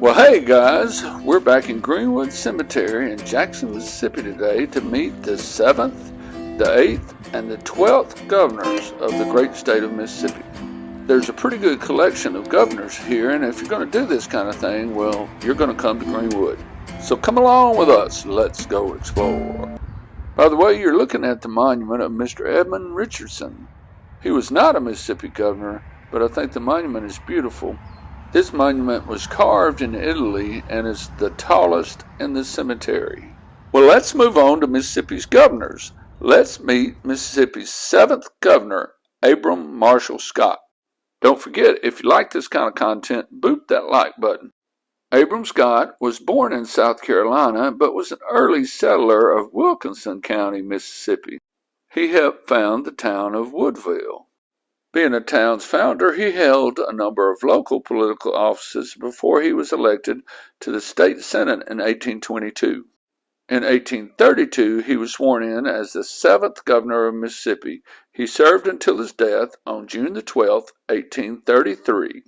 Well, hey guys, we're back in Greenwood Cemetery in Jackson, Mississippi today to meet the 7th, the 8th, and the 12th governors of the great state of Mississippi. There's a pretty good collection of governors here, and if you're going to do this kind of thing, well, you're going to come to Greenwood. So come along with us, let's go explore. By the way, you're looking at the monument of Mr. Edmund Richardson. He was not a Mississippi governor, but I think the monument is beautiful. This monument was carved in Italy and is the tallest in the cemetery. Well, let's move on to Mississippi's governors. Let's meet Mississippi's 7th governor, Abram Marshall Scott. Don't forget, if you like this kind of content, boop that like button. Abram Scott was born in South Carolina, but was an early settler of Wilkinson County, Mississippi. He helped found the town of Woodville. Being a town's founder, he held a number of local political offices before he was elected to the state senate in 1822. In 1832, he was sworn in as the 7th governor of Mississippi. He served until his death on June the 12th, 1833.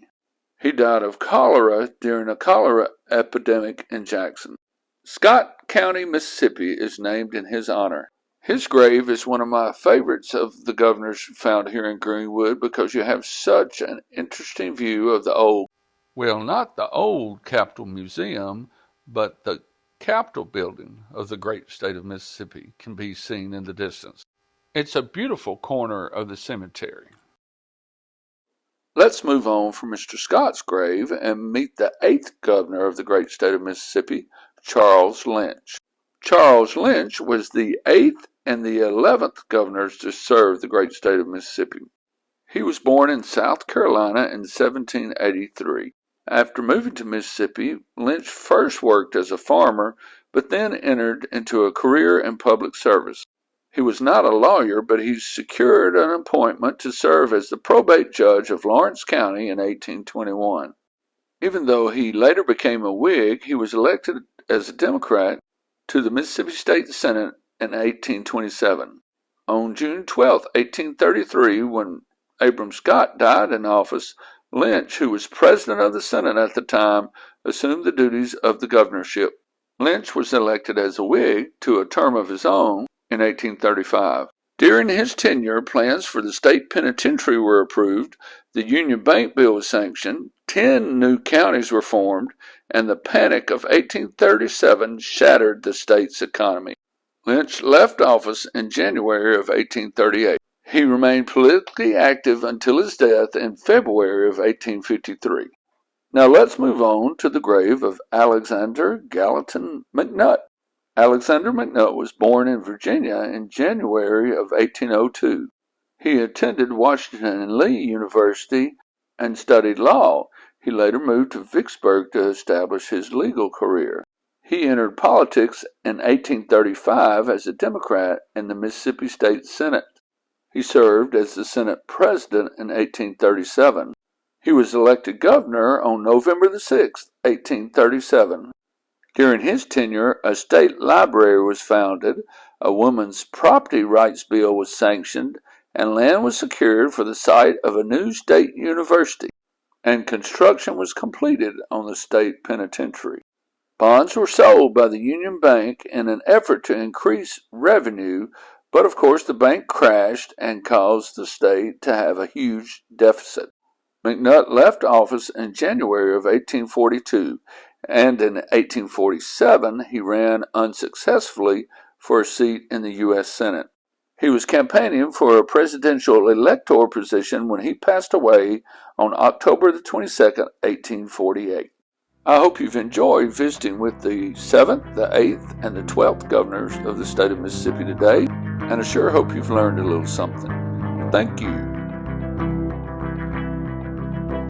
He died of cholera during a cholera epidemic in Jackson. Scott County, Mississippi is named in his honor. His grave is one of my favorites of the governors found here in Greenwood because you have such an interesting view of the old, well, not the old Capitol Museum, but the Capitol building of the great state of Mississippi can be seen in the distance. It's a beautiful corner of the cemetery. Let's move on from Mr. Scott's grave and meet the 8th governor of the great state of Mississippi, Charles Lynch. Charles Lynch was the 8th and the 11th governors to serve the great state of Mississippi. He was born in South Carolina in 1783. After moving to Mississippi, Lynch first worked as a farmer, but then entered into a career in public service. He was not a lawyer, but he secured an appointment to serve as the probate judge of Lawrence County in 1821. Even though he later became a Whig, he was elected as a Democrat to the Mississippi State Senate in 1827. On June 12, 1833, when Abram Scott died in office, Lynch, who was president of the Senate at the time, assumed the duties of the governorship. Lynch was elected as a Whig to a term of his own in 1835. During his tenure, plans for the state penitentiary were approved, the Union Bank Bill was sanctioned, 10 new counties were formed, and the Panic of 1837 shattered the state's economy. Lynch left office in January of 1838. He remained politically active until his death in February of 1853. Now let's move on to the grave of Alexander Gallatin McNutt. Alexander McNutt was born in Virginia in January of 1802. He attended Washington and Lee University and studied law. He later moved to Vicksburg to establish his legal career. He entered politics in 1835 as a Democrat in the Mississippi State Senate. He served as the Senate President in 1837. He was elected governor on November the 6th, 1837. During his tenure, a state library was founded, a woman's property rights bill was sanctioned, and land was secured for the site of a new state university, and construction was completed on the state penitentiary. Bonds were sold by the Union Bank in an effort to increase revenue, but of course the bank crashed and caused the state to have a huge deficit. McNutt left office in January of 1842, and in 1847 he ran unsuccessfully for a seat in the U.S. Senate. He was campaigning for a presidential elector position when he passed away on October the 22nd, 1848. I hope you've enjoyed visiting with the 7th, the 8th, and the 12th governors of the state of Mississippi today, and I sure hope you've learned a little something. Thank you.